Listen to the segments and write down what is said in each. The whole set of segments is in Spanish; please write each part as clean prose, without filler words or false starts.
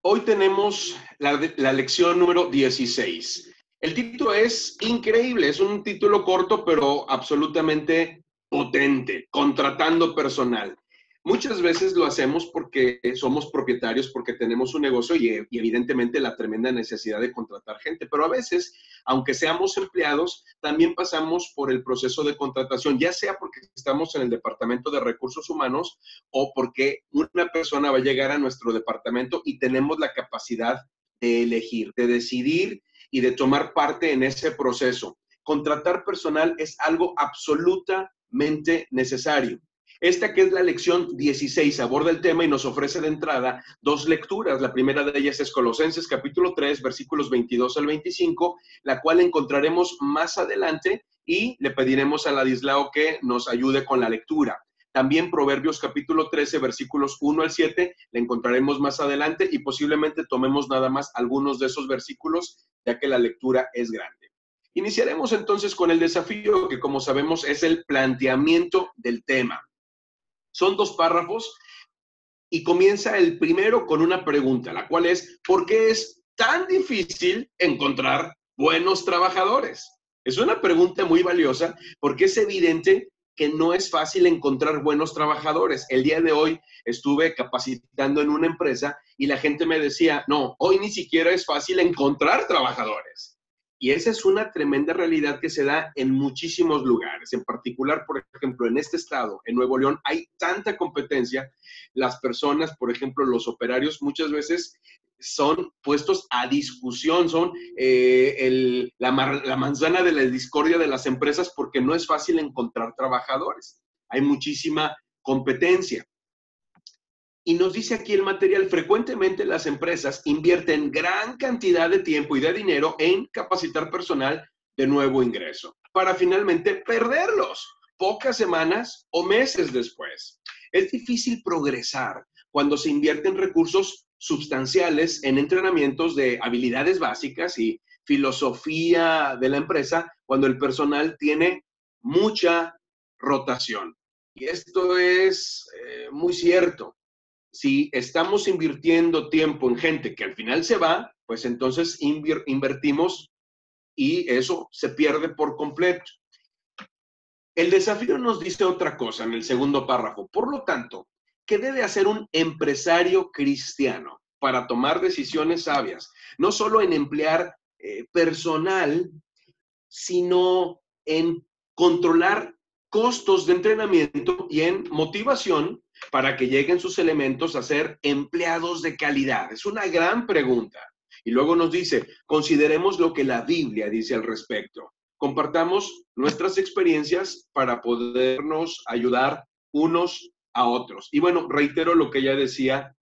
Hoy tenemos la lección número 16. El título es increíble, es un título corto, pero absolutamente potente, contratando personal. Muchas veces lo hacemos porque somos propietarios, porque tenemos un negocio y evidentemente la tremenda necesidad de contratar gente, pero a veces, aunque seamos empleados, también pasamos por el proceso de contratación, ya sea porque estamos en el departamento de recursos humanos o porque una persona va a llegar a nuestro departamento y tenemos la capacidad de elegir, de decidir y de tomar parte en ese proceso. Contratar personal es algo absolutamente necesario. Esta que es la lección 16 aborda el tema y nos ofrece de entrada dos lecturas. La primera de ellas es Colosenses capítulo 3, versículos 22 al 25, la cual encontraremos más adelante y le pediremos a Ladislao que nos ayude con la lectura. También Proverbios capítulo 13, versículos 1 al 7, le encontraremos más adelante y posiblemente tomemos nada más algunos de esos versículos, ya que la lectura es grande. Iniciaremos entonces con el desafío que, como sabemos, es el planteamiento del tema. Son dos párrafos y comienza el primero con una pregunta, la cual es, ¿por qué es tan difícil encontrar buenos trabajadores? Es una pregunta muy valiosa porque es evidente que no es fácil encontrar buenos trabajadores. El día de hoy estuve capacitando en una empresa y la gente me decía, no, hoy ni siquiera es fácil encontrar trabajadores. Y esa es una tremenda realidad que se da en muchísimos lugares. En particular, por ejemplo, en este estado, en Nuevo León, hay tanta competencia. Las personas, por ejemplo, los operarios, muchas veces son puestos a discusión, son la manzana de la discordia de las empresas porque no es fácil encontrar trabajadores. Hay muchísima competencia. Y nos dice aquí el material, frecuentemente las empresas invierten gran cantidad de tiempo y de dinero en capacitar personal de nuevo ingreso, para finalmente perderlos pocas semanas o meses después. Es difícil progresar cuando se invierten recursos sustanciales en entrenamientos de habilidades básicas y filosofía de la empresa cuando el personal tiene mucha rotación. Y esto es muy cierto. Si estamos invirtiendo tiempo en gente que al final se va, pues entonces invertimos y eso se pierde por completo. El desafío nos dice otra cosa en el segundo párrafo. Por lo tanto, ¿qué debe hacer un empresario cristiano para tomar decisiones sabias? No solo en emplear personal, sino en controlar costos de entrenamiento y en motivación para que lleguen sus elementos a ser empleados de calidad. Es una gran pregunta. Y luego nos dice, consideremos lo que la Biblia dice al respecto. Compartamos nuestras experiencias para podernos ayudar unos a otros. Y bueno, reitero lo que ya decía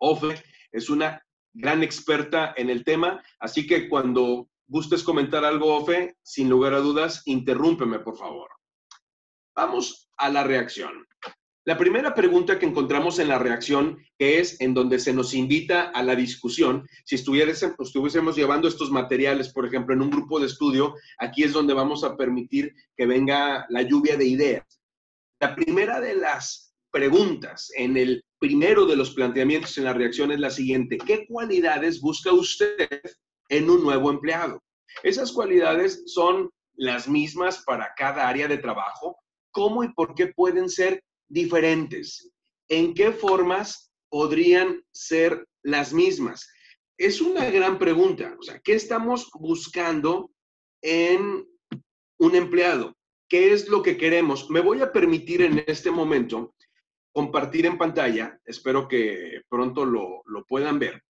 Ofe, es una gran experta en el tema, así que cuando gustes comentar algo, Ofe, sin lugar a dudas, interrúmpeme, por favor. Vamos a la reacción. La primera pregunta que encontramos en la reacción, que es en donde se nos invita a la discusión, si estuviésemos llevando estos materiales, por ejemplo, en un grupo de estudio, aquí es donde vamos a permitir que venga la lluvia de ideas. La primera de las preguntas en el primero de los planteamientos en la reacción es la siguiente. ¿Qué cualidades busca usted en un nuevo empleado? Esas cualidades son las mismas para cada área de trabajo. ¿Cómo y por qué pueden ser diferentes? ¿En qué formas podrían ser las mismas? Es una gran pregunta. O sea, ¿qué estamos buscando en un empleado? ¿Qué es lo que queremos? Me voy a permitir en este momento compartir en pantalla, espero que pronto lo puedan ver,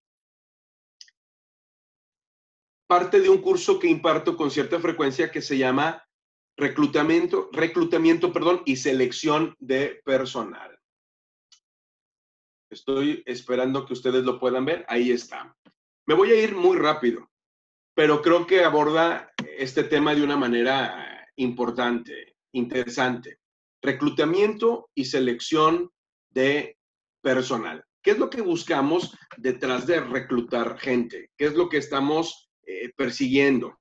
parte de un curso que imparto con cierta frecuencia que se llama reclutamiento, y selección de personal. Estoy esperando que ustedes lo puedan ver. Ahí está. Me voy a ir muy rápido, pero creo que aborda este tema de una manera importante, interesante. Reclutamiento y selección de personal. ¿Qué es lo que buscamos detrás de reclutar gente? ¿Qué es lo que estamos persiguiendo?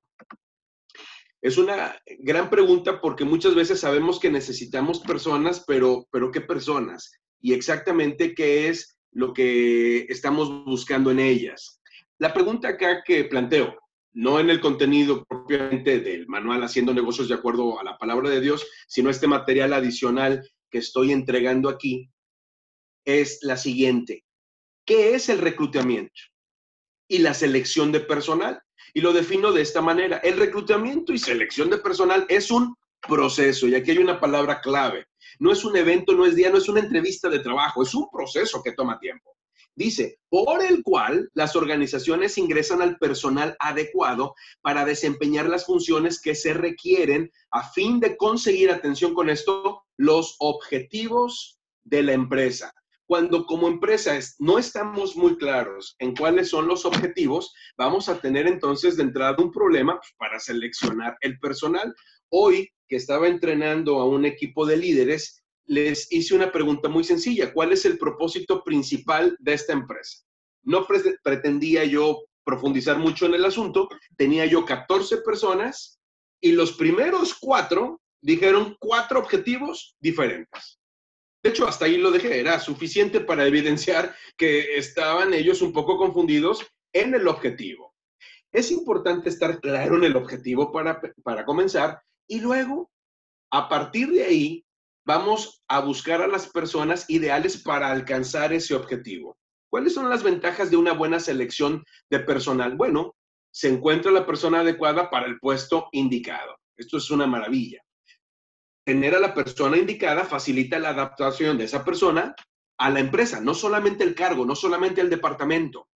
Es una gran pregunta porque muchas veces sabemos que necesitamos personas, pero ¿qué personas? Y exactamente qué es lo que estamos buscando en ellas. La pregunta acá que planteo, no en el contenido propiamente del manual Haciendo Negocios de Acuerdo a la Palabra de Dios, sino este material adicional que estoy entregando aquí, es la siguiente. ¿Qué es el reclutamiento y la selección de personal? Y lo defino de esta manera. El reclutamiento y selección de personal es un proceso, y aquí hay una palabra clave. No es un evento, no es día, no es una entrevista de trabajo, es un proceso que toma tiempo. Dice, por el cual las organizaciones ingresan al personal adecuado para desempeñar las funciones que se requieren a fin de conseguir, atención con esto, los objetivos de la empresa. Cuando como empresa no estamos muy claros en cuáles son los objetivos, vamos a tener entonces de entrada un problema para seleccionar el personal. Hoy que estaba entrenando a un equipo de líderes, les hice una pregunta muy sencilla. ¿Cuál es el propósito principal de esta empresa? No pretendía yo profundizar mucho en el asunto. Tenía yo 14 personas y los primeros 4 dijeron 4 objetivos diferentes. De hecho, hasta ahí lo dejé. Era suficiente para evidenciar que estaban ellos un poco confundidos en el objetivo. Es importante estar claro en el objetivo para comenzar y luego, a partir de ahí, vamos a buscar a las personas ideales para alcanzar ese objetivo. ¿Cuáles son las ventajas de una buena selección de personal? Bueno, se encuentra la persona adecuada para el puesto indicado. Esto es una maravilla. Tener a la persona indicada facilita la adaptación de esa persona a la empresa, no solamente el cargo, no solamente el departamento.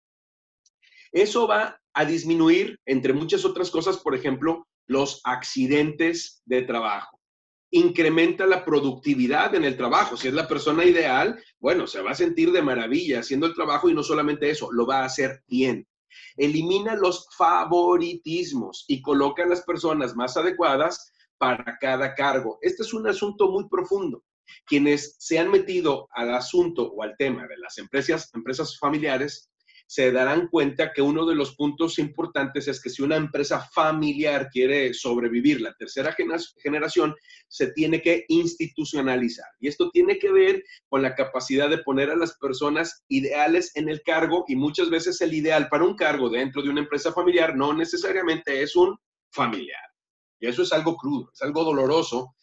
Eso va a disminuir, entre muchas otras cosas, por ejemplo, los accidentes de trabajo. Incrementa la productividad en el trabajo. Si es la persona ideal, bueno, se va a sentir de maravilla haciendo el trabajo y no solamente eso, lo va a hacer bien. Elimina los favoritismos y coloca a las personas más adecuadas para cada cargo. Este es un asunto muy profundo. Quienes se han metido al asunto o al tema de las empresas familiares se darán cuenta que uno de los puntos importantes es que si una empresa familiar quiere sobrevivir la tercera generación, se tiene que institucionalizar. Y esto tiene que ver con la capacidad de poner a las personas ideales en el cargo, y muchas veces el ideal para un cargo dentro de una empresa familiar no necesariamente es un familiar. Y eso es algo crudo, es algo doloroso.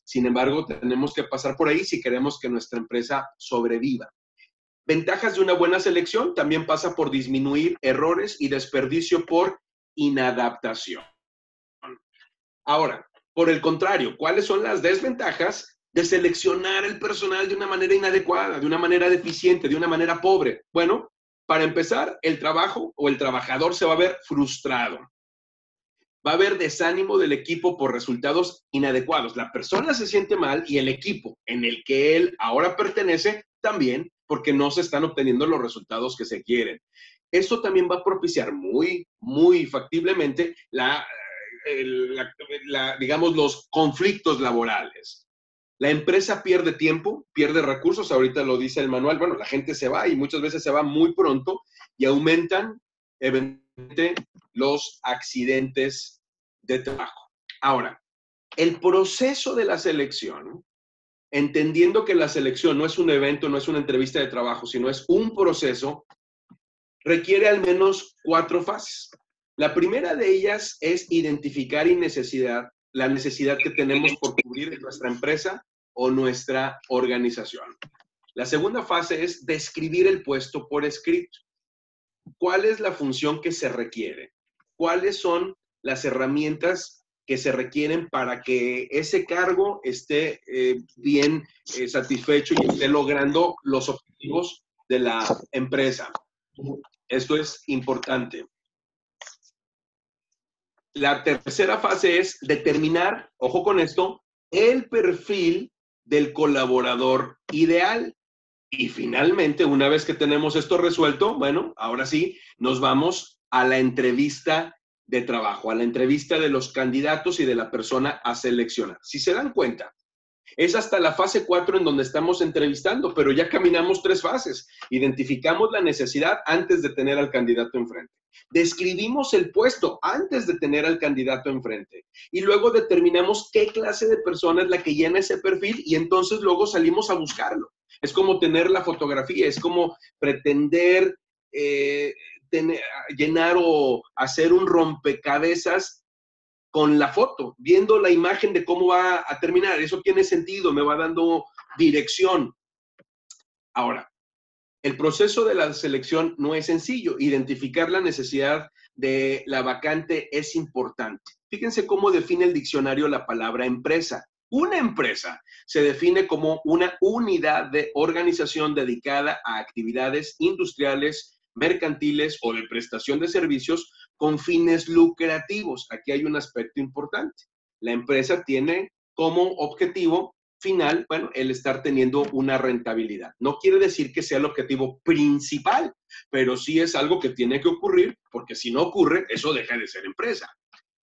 Sin embargo, tenemos que pasar por ahí si queremos que nuestra empresa sobreviva. Ventajas de una buena selección también pasa por disminuir errores y desperdicio por inadaptación. Ahora, por el contrario, ¿cuáles son las desventajas de seleccionar el personal de una manera inadecuada, de una manera deficiente, de una manera pobre? Bueno, para empezar, el trabajo o el trabajador se va a ver frustrado. Va a haber desánimo del equipo por resultados inadecuados. La persona se siente mal y el equipo en el que él ahora pertenece también, porque no se están obteniendo los resultados que se quieren. Esto también va a propiciar muy factiblemente digamos, los conflictos laborales. La empresa pierde tiempo, pierde recursos, ahorita lo dice el manual. Bueno, la gente se va y muchas veces se va muy pronto y aumentan eventualmente los accidentes de trabajo. Ahora, el proceso de la selección, entendiendo que la selección no es un evento, no es una entrevista de trabajo, sino es un proceso, requiere al menos 4 fases. La primera de ellas es identificar la necesidad que tenemos por cubrir en nuestra empresa o nuestra organización. La segunda fase es describir el puesto por escrito. ¿Cuál es la función que se requiere? ¿Cuáles son las herramientas que se requieren para que ese cargo esté bien satisfecho y esté logrando los objetivos de la empresa? Esto es importante. La tercera fase es determinar, ojo con esto, el perfil del colaborador ideal. Y finalmente, una vez que tenemos esto resuelto, bueno, ahora sí, nos vamos a la entrevista de trabajo, a la entrevista de los candidatos y de la persona a seleccionar. Si se dan cuenta, es hasta la fase 4 en donde estamos entrevistando, pero ya caminamos 3 fases. Identificamos la necesidad antes de tener al candidato enfrente. Describimos el puesto antes de tener al candidato enfrente. Y luego determinamos qué clase de persona es la que llena ese perfil y entonces luego salimos a buscarlo. Es como tener la fotografía, es como pretender llenar o hacer un rompecabezas con la foto, viendo la imagen de cómo va a terminar. Eso tiene sentido, me va dando dirección. Ahora, el proceso de la selección no es sencillo. Identificar la necesidad de la vacante es importante. Fíjense cómo define el diccionario la palabra empresa. Una empresa se define como una unidad de organización dedicada a actividades industriales, mercantiles o de prestación de servicios con fines lucrativos. Aquí hay un aspecto importante. La empresa tiene como objetivo final, bueno, el estar teniendo una rentabilidad. No quiere decir que sea el objetivo principal, pero sí es algo que tiene que ocurrir, porque si no ocurre, eso deja de ser empresa.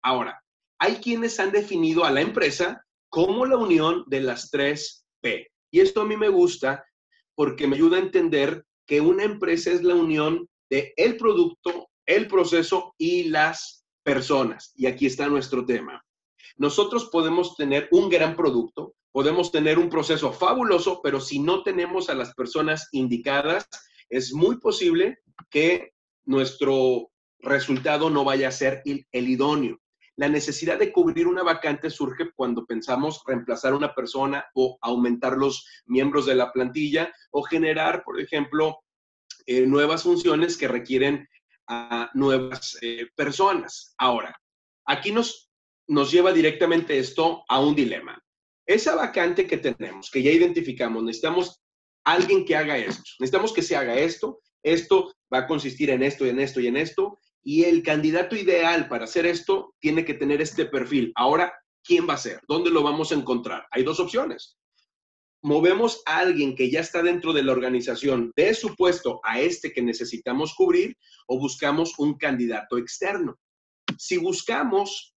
Ahora, hay quienes han definido a la empresa como la unión de las 3P. Y esto a mí me gusta porque me ayuda a entender que una empresa es la unión de el producto, el proceso y las personas. Y aquí está nuestro tema. Nosotros podemos tener un gran producto, podemos tener un proceso fabuloso, pero si no tenemos a las personas indicadas, es muy posible que nuestro resultado no vaya a ser el idóneo. La necesidad de cubrir una vacante surge cuando pensamos reemplazar a una persona o aumentar los miembros de la plantilla o generar, por ejemplo, nuevas funciones que requieren a nuevas personas. Ahora, aquí nos lleva directamente esto a un dilema. Esa vacante que tenemos, que ya identificamos, necesitamos alguien que haga esto. Necesitamos que se haga esto. Esto va a consistir en esto y en esto y en esto. Y el candidato ideal para hacer esto tiene que tener este perfil. Ahora, ¿quién va a ser? ¿Dónde lo vamos a encontrar? Hay dos opciones. Movemos a alguien que ya está dentro de la organización de su puesto a este que necesitamos cubrir o buscamos un candidato externo. Si buscamos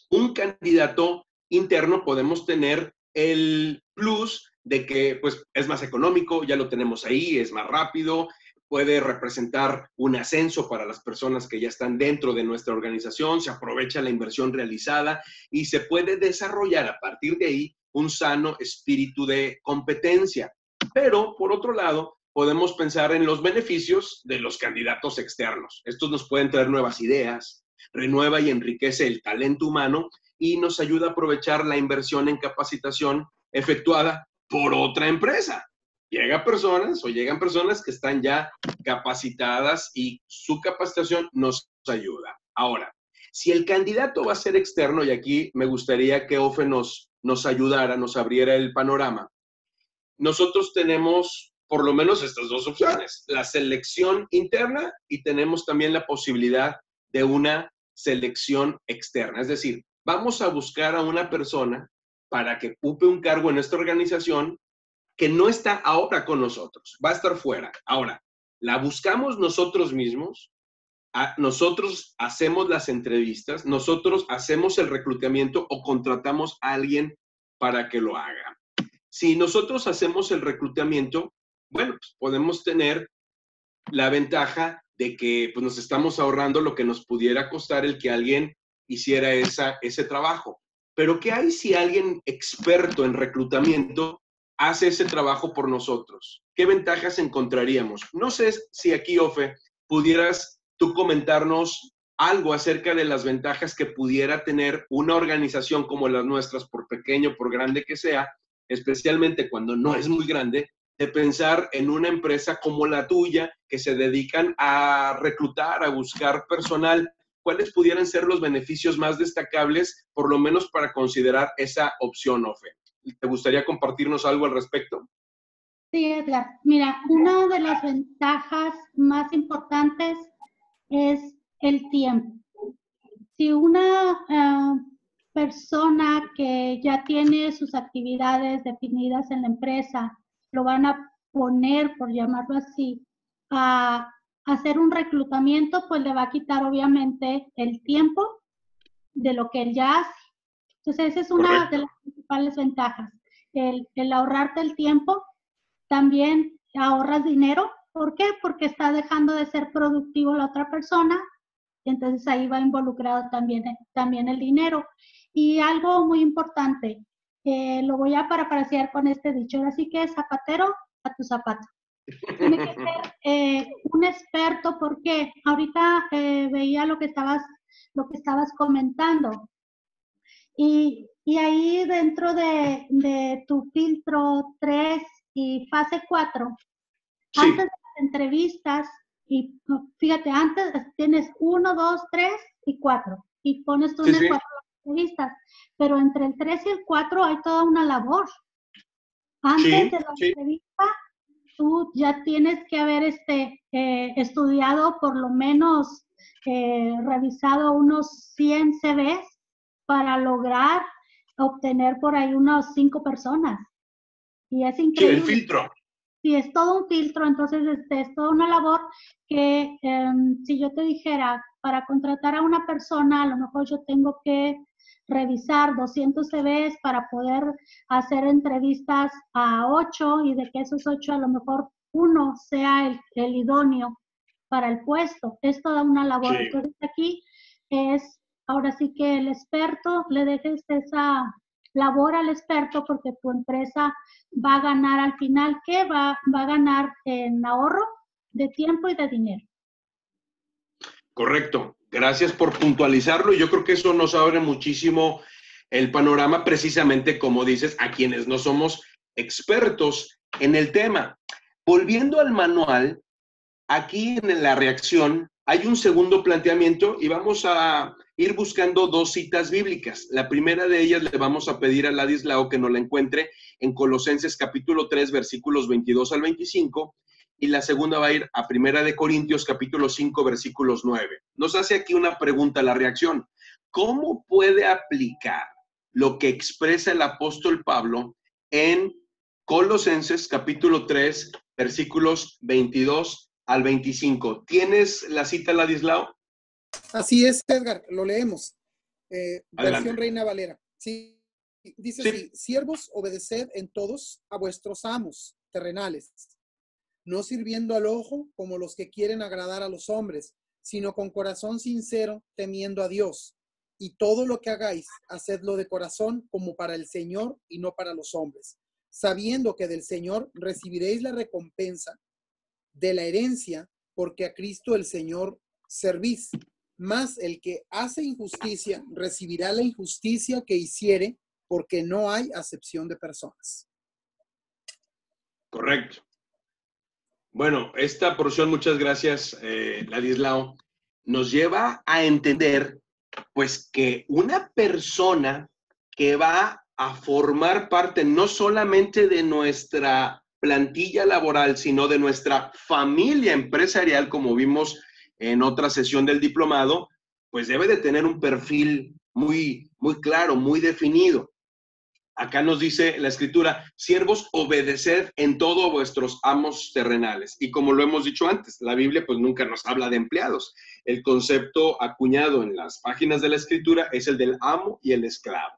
un candidato interno, podemos tener el plus de que pues, es más económico, ya lo tenemos ahí, es más rápido, puede representar un ascenso para las personas que ya están dentro de nuestra organización, se aprovecha la inversión realizada y se puede desarrollar a partir de ahí un sano espíritu de competencia. Pero, por otro lado, podemos pensar en los beneficios de los candidatos externos. Estos nos pueden traer nuevas ideas, renueva y enriquece el talento humano y nos ayuda a aprovechar la inversión en capacitación efectuada por otra empresa. Llegan personas que están ya capacitadas y su capacitación nos ayuda. Ahora, si el candidato va a ser externo, y aquí me gustaría que Ofe nos ayudara, nos abriera el panorama, nosotros tenemos por lo menos estas dos opciones, la selección interna y tenemos también la posibilidad de una selección externa. Es decir, vamos a buscar a una persona para que ocupe un cargo en esta organización que no está ahora con nosotros, va a estar fuera. Ahora, la buscamos nosotros mismos, nosotros hacemos las entrevistas, nosotros hacemos el reclutamiento o contratamos a alguien para que lo haga. Si nosotros hacemos el reclutamiento, bueno, pues podemos tener la ventaja de que pues, nos estamos ahorrando lo que nos pudiera costar el que alguien hiciera ese trabajo. Pero ¿qué hay si alguien experto en reclutamiento hace ese trabajo por nosotros? ¿Qué ventajas encontraríamos? No sé si aquí, Ofe, pudieras tú comentarnos algo acerca de las ventajas que pudiera tener una organización como las nuestras, por pequeño, por grande que sea, especialmente cuando no es muy grande, de pensar en una empresa como la tuya, que se dedican a reclutar, a buscar personal. ¿Cuáles pudieran ser los beneficios más destacables, por lo menos para considerar esa opción, Ofe? ¿Te gustaría compartirnos algo al respecto? Sí, Edgar. Mira, una de las ventajas más importantes es el tiempo. Si una persona que ya tiene sus actividades definidas en la empresa, lo van a poner, por llamarlo así, a hacer un reclutamiento, pues le va a quitar obviamente el tiempo de lo que él ya hace. Entonces, esa es una de las principales ventajas, el ahorrarte el tiempo. También ahorras dinero. ¿Por qué? Porque está dejando de ser productivo la otra persona. Entonces ahí va involucrado también el dinero. Y algo muy importante, lo voy a parafrasear con este dicho, así que zapatero a tu zapato. Tiene que ser un experto, porque ahorita veía lo que estabas comentando. Y ahí dentro de tu filtro 3 y fase 4, Sí, antes de las entrevistas, y fíjate, antes tienes 1, 2, 3 y 4, y pones tú sí, en el sí. 4 las entrevistas, pero entre el 3 y el 4 hay toda una labor. Antes Sí, de la sí. entrevista, tú ya tienes que haber estudiado, por lo menos revisado unos 100 CVs para lograr obtener por ahí unos 5 personas. Y es Sí, el increíble. filtro. Si es todo un filtro, entonces es toda una labor que si yo te dijera, para contratar a una persona, a lo mejor yo tengo que revisar 200 CVs para poder hacer entrevistas a 8, y de que esos 8 a lo mejor uno sea el idóneo para el puesto. Es toda una labor. Sí. Entonces aquí es, ahora sí que el experto, le dejes esa labor al experto, porque tu empresa va a ganar al final. ¿Qué va a ganar? En ahorro de tiempo y de dinero. Correcto. Gracias por puntualizarlo. Yo creo que eso nos abre muchísimo el panorama, precisamente como dices, a quienes no somos expertos en el tema. Volviendo al manual, aquí en la reacción hay un segundo planteamiento y vamos a ir buscando 2 citas bíblicas. La primera de ellas le vamos a pedir a Ladislao que nos la encuentre en Colosenses capítulo 3, versículos 22 al 25, y la segunda va a ir a Primera de Corintios capítulo 5, versículos 9. Nos hace aquí una pregunta la reacción. ¿Cómo puede aplicar lo que expresa el apóstol Pablo en Colosenses capítulo 3, versículos 22 al 25? ¿Tienes la cita, Ladislao? Así es, Edgar, lo leemos. Adelante. Versión Reina Valera. Sí, dice así: siervos, obedeced en todos a vuestros amos terrenales, no sirviendo al ojo como los que quieren agradar a los hombres, sino con corazón sincero, temiendo a Dios. Y todo lo que hagáis, hacedlo de corazón como para el Señor y no para los hombres, sabiendo que del Señor recibiréis la recompensa de la herencia, porque a Cristo el Señor servís. Mas el que hace injusticia recibirá la injusticia que hiciere, porque no hay acepción de personas. Correcto. Bueno, esta porción, muchas gracias, Ladislao, nos lleva a entender, pues, que una persona que va a formar parte no solamente de nuestra plantilla laboral, sino de nuestra familia empresarial, como vimos en otra sesión del diplomado, pues debe de tener un perfil muy, muy claro, muy definido. Acá nos dice la escritura: siervos, obedeced en todo a vuestros amos terrenales. Y como lo hemos dicho antes, la Biblia pues nunca nos habla de empleados. El concepto acuñado en las páginas de la escritura es el del amo y el esclavo.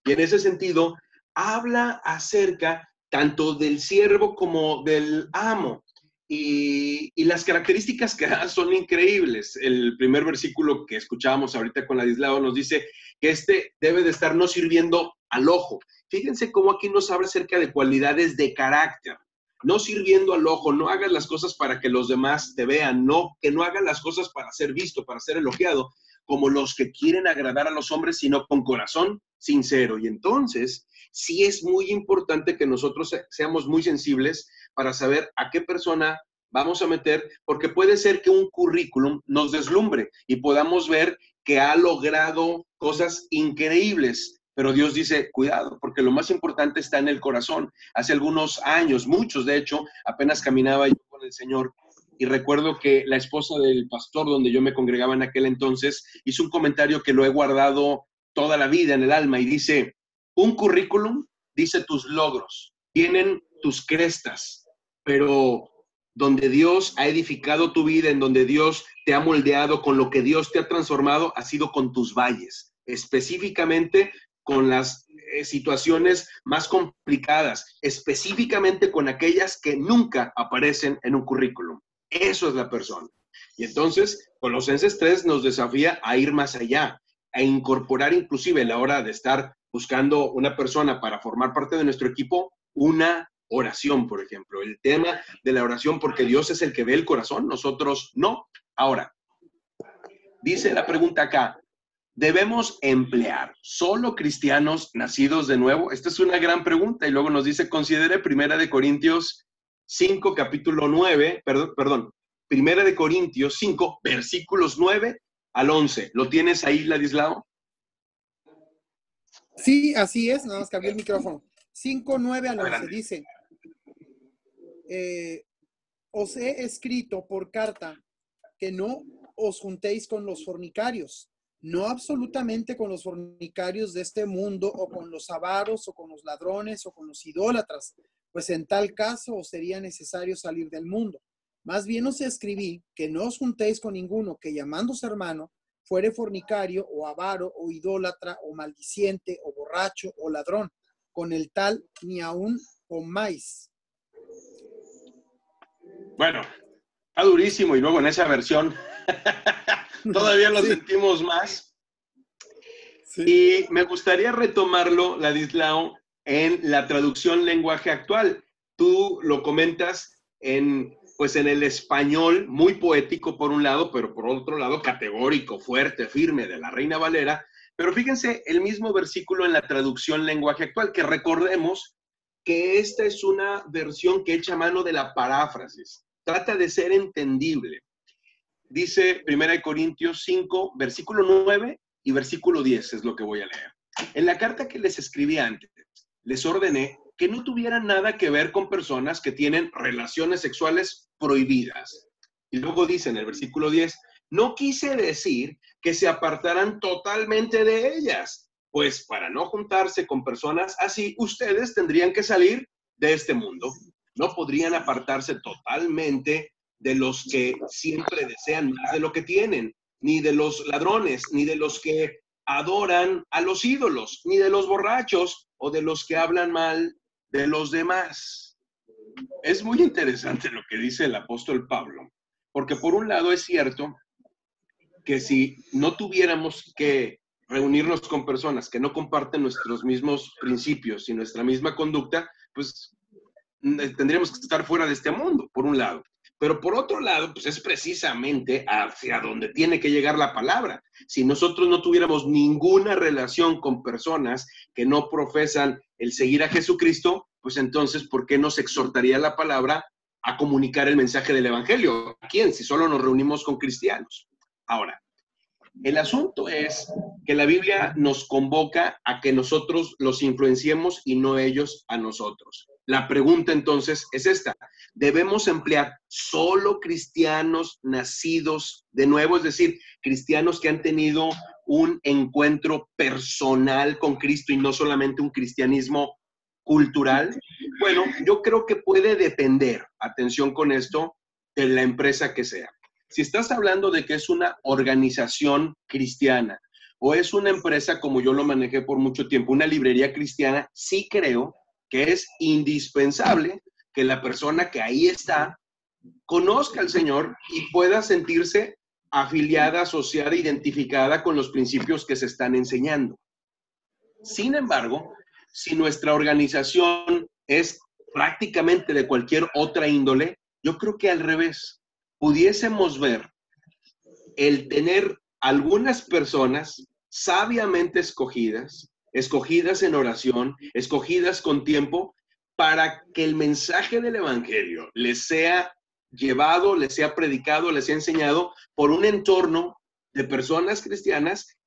Y en ese sentido, habla acerca tanto del siervo como del amo. Y las características que da son increíbles. El primer versículo que escuchábamos ahorita con Ladislao nos dice que debe de estar no sirviendo al ojo. Fíjense cómo aquí nos habla acerca de cualidades de carácter. No sirviendo al ojo, no hagas las cosas para que los demás te vean, que no hagas las cosas para ser visto, para ser elogiado, como los que quieren agradar a los hombres, sino con corazón sincero. Y entonces, sí es muy importante que nosotros seamos muy sensibles para saber a qué persona vamos a meter, porque puede ser que un currículum nos deslumbre y podamos ver que ha logrado cosas increíbles, pero Dios dice, cuidado, porque lo más importante está en el corazón. Hace algunos años, muchos de hecho, apenas caminaba yo con el Señor, y recuerdo que la esposa del pastor donde yo me congregaba en aquel entonces hizo un comentario que lo he guardado toda la vida en el alma, y dice: un currículum dice tus logros, tienen tus crestas, pero donde Dios ha edificado tu vida, en donde Dios te ha moldeado, con lo que Dios te ha transformado, ha sido con tus valles, específicamente con las situaciones más complicadas, específicamente con aquellas que nunca aparecen en un currículum. Eso es la persona. Y entonces, Colosenses 3 nos desafía a ir más allá, a incorporar inclusive a la hora de estar buscando una persona para formar parte de nuestro equipo, una oración, por ejemplo. El tema de la oración, porque Dios es el que ve el corazón, nosotros no. Ahora, dice la pregunta acá, ¿debemos emplear solo cristianos nacidos de nuevo? Esta es una gran pregunta y luego nos dice, considere 1 Corintios 5, capítulo 9, perdón, 1 Corintios 5, versículos 9 al 11. ¿Lo tienes ahí, Ladislao? Sí, así es, nada más cambié el micrófono. 5, 9 al 11 Adelante. dice, os he escrito por carta que no os juntéis con los fornicarios, no absolutamente con los fornicarios de este mundo, o con los avaros, o con los ladrones, o con los idólatras, pues en tal caso os sería necesario salir del mundo. Más bien os escribí que no os juntéis con ninguno que, llamándose hermano, fuere fornicario, o avaro, o idólatra, o maldiciente, o borracho, o ladrón. Con el tal ni aún comáis. Bueno, está durísimo y luego en esa versión todavía lo sentimos más. Sí. Y me gustaría retomarlo, Ladislao, en la traducción lenguaje actual. Tú lo comentas en el español muy poético por un lado, pero por otro lado categórico, fuerte, firme de la Reina Valera. Pero fíjense, el mismo versículo en la traducción lenguaje actual, que recordemos que esta es una versión que echa mano de la paráfrasis. Trata de ser entendible. Dice 1 Corintios 5, versículo 9 y versículo 10 es lo que voy a leer. En la carta que les escribí antes, les ordené que no tuvieran nada que ver con personas que tienen relaciones sexuales prohibidas. Y luego dice en el versículo 10, no quise decir que se apartaran totalmente de ellas, pues para no juntarse con personas así, ustedes tendrían que salir de este mundo. No podrían apartarse totalmente de los que siempre desean más de lo que tienen, ni de los ladrones, ni de los que adoran a los ídolos, ni de los borrachos o de los que hablan mal de los demás. Es muy interesante lo que dice el apóstol Pablo, porque por un lado es cierto que si no tuviéramos que reunirnos con personas que no comparten nuestros mismos principios y nuestra misma conducta, pues tendríamos que estar fuera de este mundo, por un lado. Pero por otro lado, pues es precisamente hacia donde tiene que llegar la palabra. Si nosotros no tuviéramos ninguna relación con personas que no profesan el seguir a Jesucristo, pues entonces, ¿por qué nos exhortaría la palabra a comunicar el mensaje del evangelio? ¿A quién? Si solo nos reunimos con cristianos. Ahora, el asunto es que la Biblia nos convoca a que nosotros los influenciemos y no ellos a nosotros. La pregunta entonces es esta: ¿debemos emplear solo cristianos nacidos de nuevo? Es decir, cristianos que han tenido un encuentro personal con Cristo y no solamente un cristianismo cultural. Bueno, yo creo que puede depender, atención con esto, de la empresa que sea. Si estás hablando de que es una organización cristiana o es una empresa como yo lo manejé por mucho tiempo, una librería cristiana, sí creo que es indispensable que la persona que ahí está conozca al Señor y pueda sentirse afiliada, asociada, identificada con los principios que se están enseñando. Sin embargo, si nuestra organización es prácticamente de cualquier otra índole, yo creo que al revés. Pudiésemos ver el tener algunas personas sabiamente escogidas en oración, escogidas con tiempo, para que el mensaje del evangelio les sea llevado, les sea predicado, les sea enseñado por un entorno de personas cristianas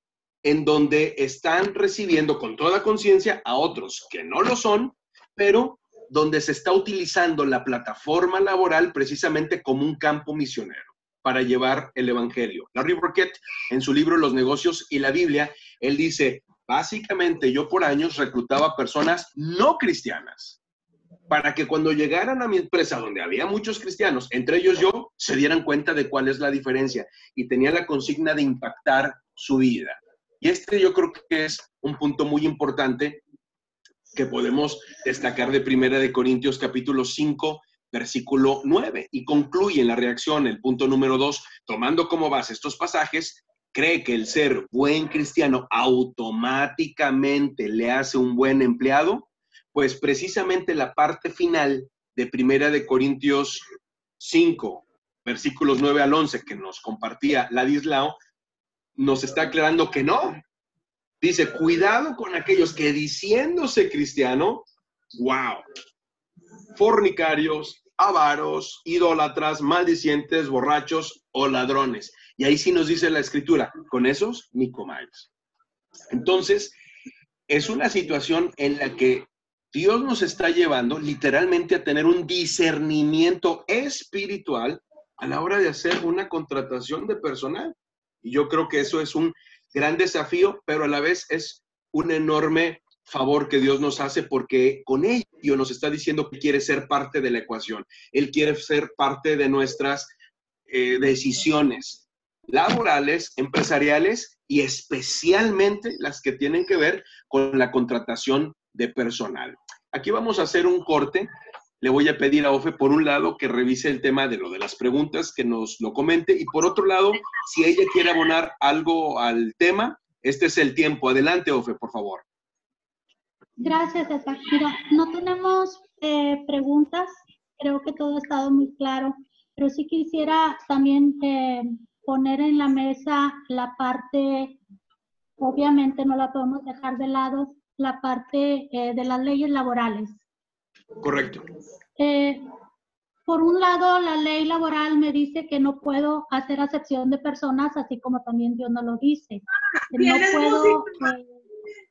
en donde están recibiendo con toda conciencia a otros que no lo son, pero donde se está utilizando la plataforma laboral precisamente como un campo misionero para llevar el evangelio. Larry Burkett, en su libro Los negocios y la Biblia, él dice, básicamente yo por años reclutaba personas no cristianas para que cuando llegaran a mi empresa donde había muchos cristianos, entre ellos yo, se dieran cuenta de cuál es la diferencia y tenía la consigna de impactar su vida. Y yo creo que es un punto muy importante que podemos destacar de 1 Corintios capítulo 5, versículo 9, y concluye en la reacción el punto número 2, tomando como base estos pasajes, cree que el ser buen cristiano automáticamente le hace un buen empleado. Pues precisamente la parte final de Primera de Corintios 5, versículos 9 al 11, que nos compartía Ladislao, nos está aclarando que no. Dice, cuidado con aquellos que diciéndose cristiano, wow, fornicarios, avaros, idólatras, maldicientes, borrachos o ladrones. Y ahí sí nos dice la Escritura, con esos ni comáis. Entonces, es una situación en la que Dios nos está llevando literalmente a tener un discernimiento espiritual a la hora de hacer una contratación de personal. Y yo creo que eso es un gran desafío, pero a la vez es un enorme favor que Dios nos hace, porque con ello nos está diciendo que quiere ser parte de la ecuación. Él quiere ser parte de nuestras decisiones laborales, empresariales y especialmente las que tienen que ver con la contratación de personal. Aquí vamos a hacer un corte. Le voy a pedir a Ofe, por un lado, que revise el tema de lo de las preguntas, que nos lo comente, y por otro lado, si ella quiere abonar algo al tema, este es el tiempo. Adelante, Ofe, por favor. Gracias, César. Mira, no tenemos preguntas, creo que todo ha estado muy claro, pero sí quisiera también poner en la mesa la parte, obviamente no la podemos dejar de lado, la parte de las leyes laborales. Correcto. Por un lado, la ley laboral me dice que no puedo hacer acepción de personas, así como también Dios nos lo dice. No puedo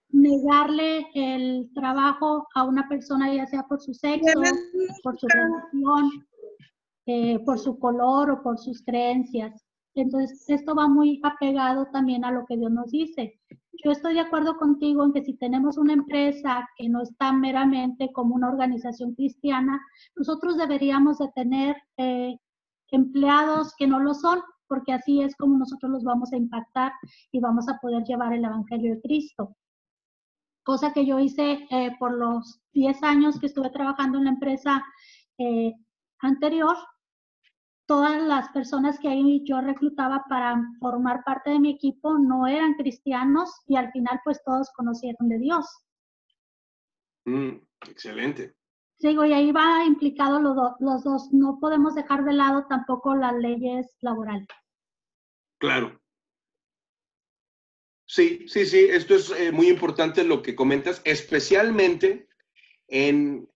negarle el trabajo a una persona, ya sea por su sexo, por su religión, por su color o por sus creencias. Entonces, esto va muy apegado también a lo que Dios nos dice. Yo estoy de acuerdo contigo en que si tenemos una empresa que no está meramente como una organización cristiana, nosotros deberíamos de tener empleados que no lo son, porque así es como nosotros los vamos a impactar y vamos a poder llevar el Evangelio de Cristo. Cosa que yo hice por los 10 años que estuve trabajando en la empresa anterior. Todas las personas que ahí yo reclutaba para formar parte de mi equipo no eran cristianos y al final pues todos conocieron de Dios. Excelente. Digo, y ahí va implicado los dos. No podemos dejar de lado tampoco las leyes laborales. Claro. Sí, esto es muy importante lo que comentas, especialmente en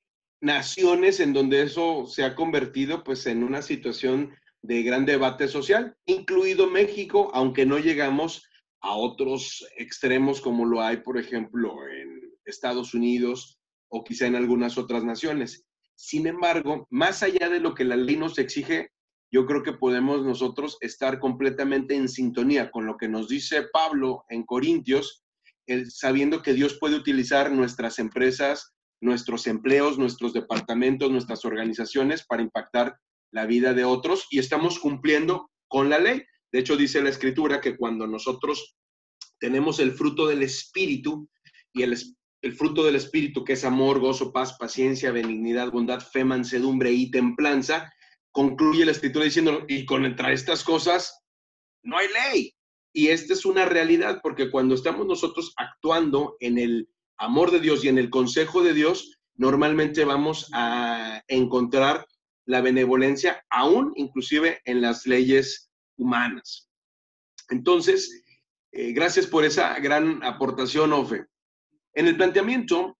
naciones en donde eso se ha convertido pues en una situación de gran debate social, incluido México, aunque no llegamos a otros extremos como lo hay, por ejemplo, en Estados Unidos o quizá en algunas otras naciones. Sin embargo, más allá de lo que la ley nos exige, yo creo que podemos nosotros estar completamente en sintonía con lo que nos dice Pablo en Corintios, sabiendo que Dios puede utilizar nuestras empresas, nuestros empleos, nuestros departamentos, nuestras organizaciones para impactar la vida de otros y estamos cumpliendo con la ley. De hecho, dice la Escritura que cuando nosotros tenemos el fruto del Espíritu y el fruto del Espíritu, que es amor, gozo, paz, paciencia, benignidad, bondad, fe, mansedumbre y templanza, concluye la Escritura diciendo, y contra estas cosas no hay ley. Y esta es una realidad, porque cuando estamos nosotros actuando en el amor de Dios y en el consejo de Dios, normalmente vamos a encontrar la benevolencia, aún inclusive en las leyes humanas. Entonces, gracias por esa gran aportación, Ofe. En el planteamiento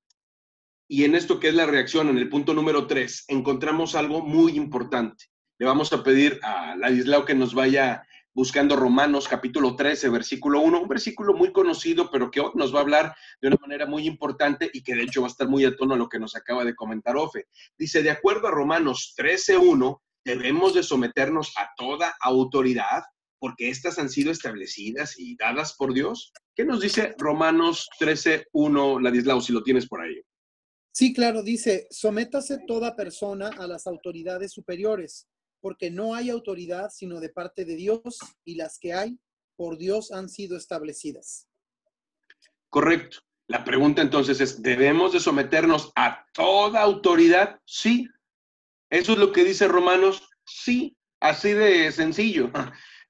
y en esto que es la reacción, en el punto número 3, encontramos algo muy importante. Le vamos a pedir a Ladislao que nos vaya buscando Romanos capítulo 13, versículo 1, un versículo muy conocido, pero que hoy nos va a hablar de una manera muy importante y que de hecho va a estar muy a tono a lo que nos acaba de comentar Ofe. Dice, de acuerdo a Romanos 13, 1, debemos de someternos a toda autoridad porque éstas han sido establecidas y dadas por Dios. ¿Qué nos dice Romanos 13, 1, Ladislao, si lo tienes por ahí? Sí, claro, dice, sométase toda persona a las autoridades superiores, porque no hay autoridad sino de parte de Dios, y las que hay por Dios han sido establecidas. Correcto. La pregunta entonces es, ¿debemos de someternos a toda autoridad? Sí. ¿Eso es lo que dice Romanos? Sí. Así de sencillo.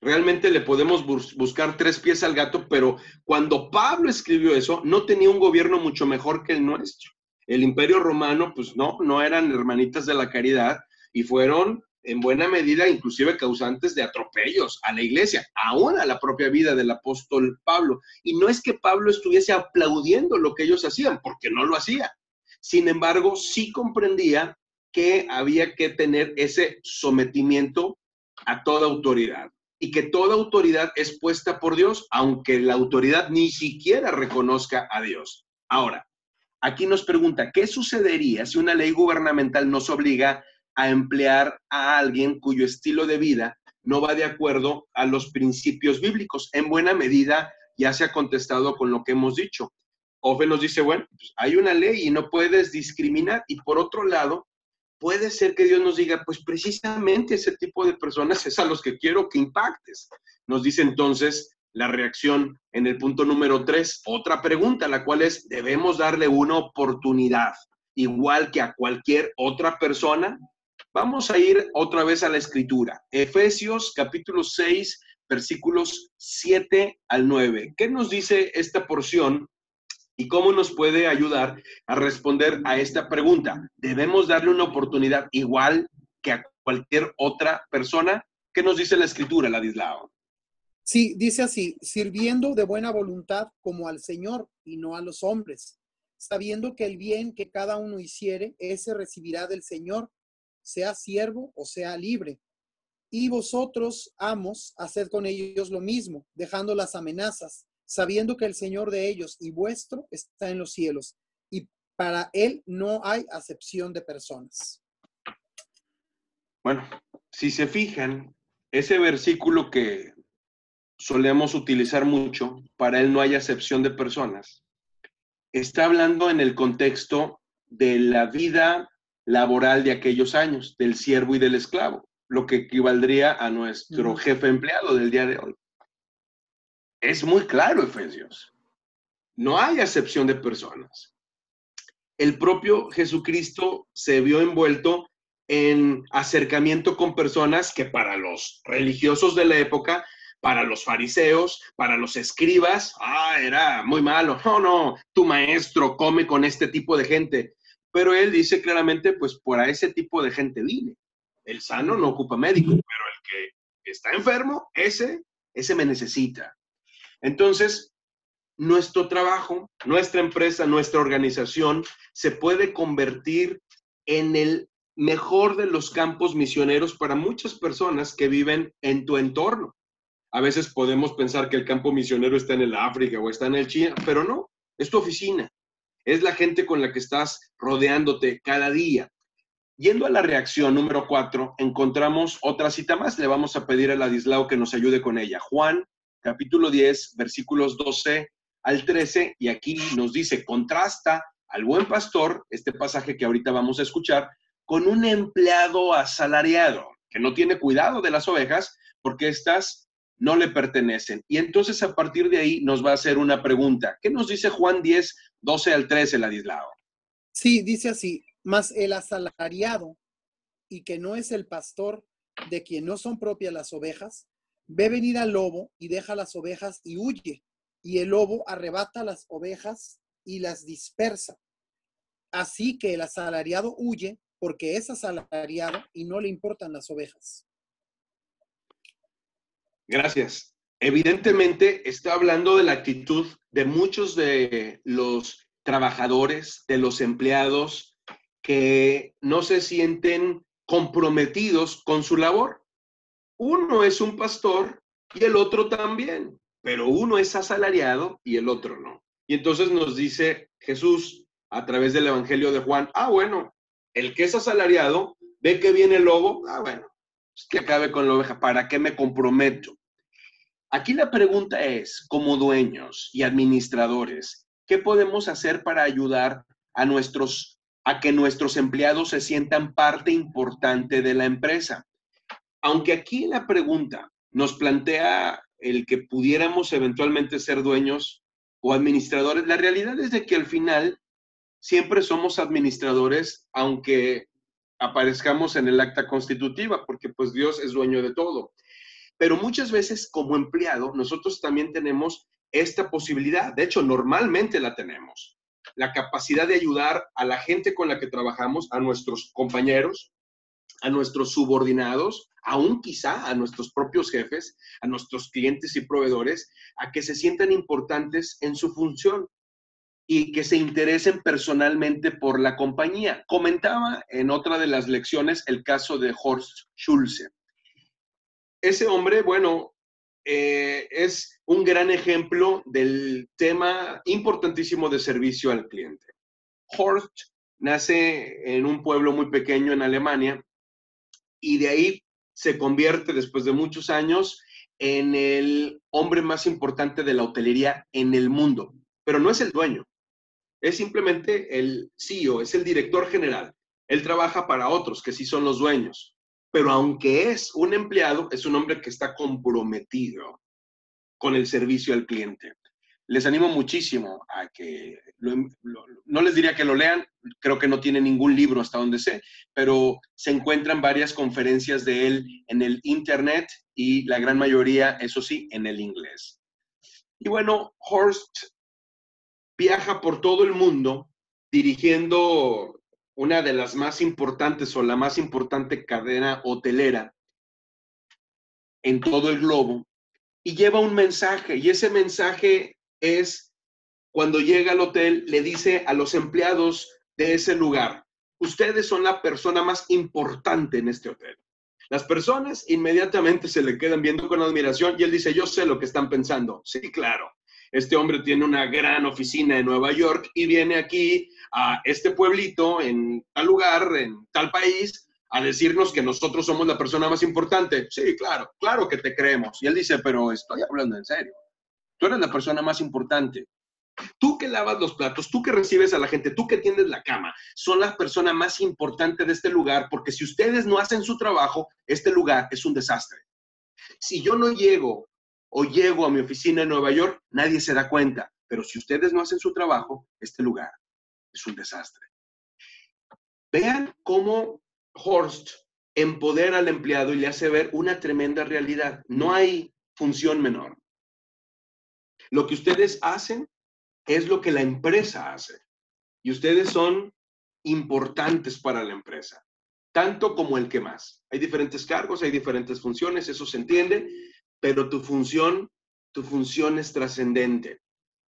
Realmente le podemos buscar 3 pies al gato, pero cuando Pablo escribió eso, no tenía un gobierno mucho mejor que el nuestro. el Imperio Romano, pues no eran hermanitas de la caridad y fueron en buena medida inclusive causantes de atropellos a la iglesia, aún a la propia vida del apóstol Pablo. Y no es que Pablo estuviese aplaudiendo lo que ellos hacían, porque no lo hacía. Sin embargo, sí comprendía que había que tener ese sometimiento a toda autoridad y que toda autoridad es puesta por Dios, aunque la autoridad ni siquiera reconozca a Dios. Ahora, aquí nos pregunta, ¿qué sucedería si una ley gubernamental nos obliga a emplear a alguien cuyo estilo de vida no va de acuerdo a los principios bíblicos? En buena medida ya se ha contestado con lo que hemos dicho. Ofe nos dice, bueno, pues hay una ley y no puedes discriminar. Y por otro lado, puede ser que Dios nos diga, pues precisamente ese tipo de personas es a los que quiero que impactes. Nos dice entonces la reacción en el punto número 3, otra pregunta, la cual es, ¿debemos darle una oportunidad igual que a cualquier otra persona? Vamos a ir otra vez a la escritura. Efesios capítulo 6, versículos 7 al 9. ¿Qué nos dice esta porción y cómo nos puede ayudar a responder a esta pregunta? ¿Debemos darle una oportunidad igual que a cualquier otra persona? ¿Qué nos dice la escritura, Ladislao? Sí, dice así, sirviendo de buena voluntad como al Señor y no a los hombres, sabiendo que el bien que cada uno hiciere, ese recibirá del Señor, sea siervo o sea libre. Y vosotros, amos, haced con ellos lo mismo, dejando las amenazas, sabiendo que el Señor de ellos y vuestro está en los cielos, y para Él no hay acepción de personas. Bueno, si se fijan, ese versículo que solemos utilizar mucho, para Él no hay acepción de personas, está hablando en el contexto de la vida laboral de aquellos años, del siervo y del esclavo, lo que equivaldría a nuestro jefe empleado del día de hoy. Es muy claro, Efesios. No hay acepción de personas. El propio Jesucristo se vio envuelto en acercamiento con personas que para los religiosos de la época, para los fariseos, para los escribas, era muy malo. No, tu maestro come con este tipo de gente. Pero él dice claramente, pues por ese tipo de gente vine. El sano no ocupa médico, pero el que está enfermo, ese me necesita. Entonces, nuestro trabajo, nuestra empresa, nuestra organización se puede convertir en el mejor de los campos misioneros para muchas personas que viven en tu entorno. A veces podemos pensar que el campo misionero está en el África o está en el China, pero no, es tu oficina, es la gente con la que estás rodeándote cada día. Yendo a la reacción número 4, encontramos otra cita más. Le vamos a pedir a Ladislao que nos ayude con ella. Juan, capítulo 10, versículos 12 al 13, y aquí nos dice, contrasta al buen pastor, este pasaje que ahorita vamos a escuchar, con un empleado asalariado que no tiene cuidado de las ovejas porque éstas no le pertenecen. Y entonces a partir de ahí nos va a hacer una pregunta. ¿Qué nos dice Juan 10, 12 al 13, Ladislao? Sí, dice así, mas el asalariado, y que no es el pastor, de quien no son propias las ovejas, ve venir al lobo y deja las ovejas y huye, y el lobo arrebata las ovejas y las dispersa. Así que el asalariado huye porque es asalariado y no le importan las ovejas. Gracias. Evidentemente está hablando de la actitud de muchos de los trabajadores, de los empleados que no se sienten comprometidos con su labor. Uno es un pastor y el otro también, pero uno es asalariado y el otro no. Y entonces nos dice Jesús a través del Evangelio de Juan, bueno, el que es asalariado ve que viene el lobo, bueno, pues que acabe con la oveja, ¿para qué me comprometo? Aquí la pregunta es, como dueños y administradores, ¿qué podemos hacer para ayudar a que nuestros empleados se sientan parte importante de la empresa? Aunque aquí la pregunta nos plantea el que pudiéramos eventualmente ser dueños o administradores, la realidad es de que al final siempre somos administradores, aunque aparezcamos en el acta constitutiva, porque pues Dios es dueño de todo. Pero muchas veces como empleado nosotros también tenemos esta posibilidad. De hecho, normalmente la tenemos. la capacidad de ayudar a la gente con la que trabajamos, a nuestros compañeros, a nuestros subordinados, aún quizá a nuestros propios jefes, a nuestros clientes y proveedores, a que se sientan importantes en su función y que se interesen personalmente por la compañía. Comentaba en otra de las lecciones el caso de Horst Schulze. Ese hombre, bueno, es un gran ejemplo del tema importantísimo de servicio al cliente. Horst nace en un pueblo muy pequeño en Alemania y de ahí se convierte después de muchos años en el hombre más importante de la hotelería en el mundo. Pero no es el dueño, es simplemente el CEO, es el director general. Él trabaja para otros que sí son los dueños. Pero aunque es un empleado, es un hombre que está comprometido con el servicio al cliente. Les animo muchísimo a que, no les diría que lo lean, creo que no tiene ningún libro hasta donde sé, pero se encuentran varias conferencias de él en el internet y la gran mayoría, eso sí, en el inglés. Y bueno, Horst viaja por todo el mundo dirigiendo una de las más importantes o la más importante cadena hotelera en todo el globo y lleva un mensaje, y ese mensaje es cuando llega al hotel, le dice a los empleados de ese lugar: ustedes son la persona más importante en este hotel. Las personas inmediatamente se le quedan viendo con admiración y él dice: yo sé lo que están pensando. Sí, claro. Este hombre tiene una gran oficina en Nueva York y viene aquí a este pueblito en tal lugar, en tal país, a decirnos que nosotros somos la persona más importante. Sí, claro, claro que te creemos. Y él dice: pero estoy hablando en serio. Tú eres la persona más importante. Tú que lavas los platos, tú que recibes a la gente, tú que tiendes la cama, son la persona más importante de este lugar, porque si ustedes no hacen su trabajo, este lugar es un desastre. Si yo no llego o llego a mi oficina en Nueva York, nadie se da cuenta, pero si ustedes no hacen su trabajo, este lugar es un desastre. Vean cómo Horst empodera al empleado y le hace ver una tremenda realidad. No hay función menor. Lo que ustedes hacen es lo que la empresa hace. Y ustedes son importantes para la empresa, tanto como el que más. Hay diferentes cargos, hay diferentes funciones, eso se entiende, pero tu función es trascendente.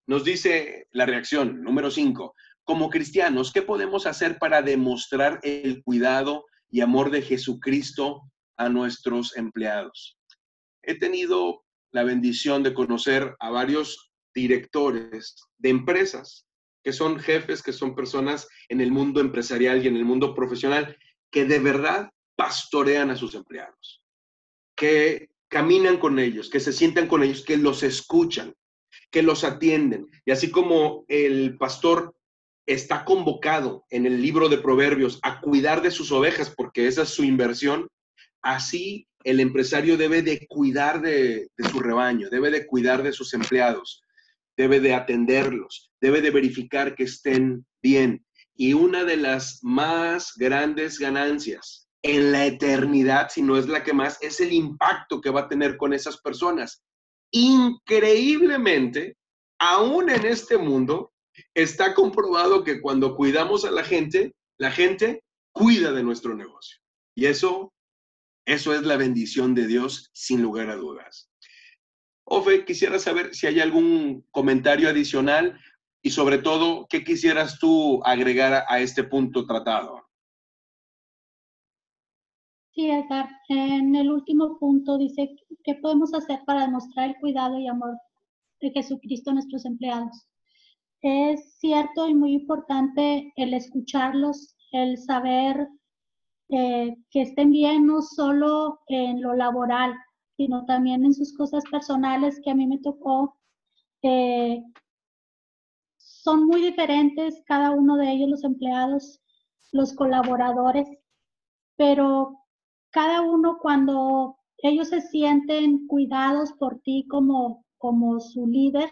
Nos dice la reacción número 5. Como cristianos, ¿qué podemos hacer para demostrar el cuidado y amor de Jesucristo a nuestros empleados? He tenido la bendición de conocer a varios directores de empresas que son jefes, que son personas en el mundo empresarial y en el mundo profesional, que de verdad pastorean a sus empleados, que caminan con ellos, que se sientan con ellos, que los escuchan, que los atienden. Y así como el pastor está convocado en el libro de Proverbios a cuidar de sus ovejas, porque esa es su inversión, así el empresario debe de cuidar de su rebaño, debe de cuidar de sus empleados, debe de atenderlos, debe de verificar que estén bien. Y una de las más grandes ganancias en la eternidad, si no es la que más, es el impacto que va a tener con esas personas. Increíblemente, aún en este mundo, está comprobado que cuando cuidamos a la gente cuida de nuestro negocio. Y eso es la bendición de Dios, sin lugar a dudas. Ofe, quisiera saber si hay algún comentario adicional y sobre todo, ¿qué quisieras tú agregar a este punto tratado? Sí, Edgar. En el último punto dice, ¿qué podemos hacer para demostrar el cuidado y amor de Jesucristo a nuestros empleados? Es cierto y muy importante el escucharlos, el saber que estén bien no solo en lo laboral, sino también en sus cosas personales, que a mí me tocó. Son muy diferentes cada uno de ellos, los empleados, los colaboradores, pero cada uno, cuando ellos se sienten cuidados por ti como su líder,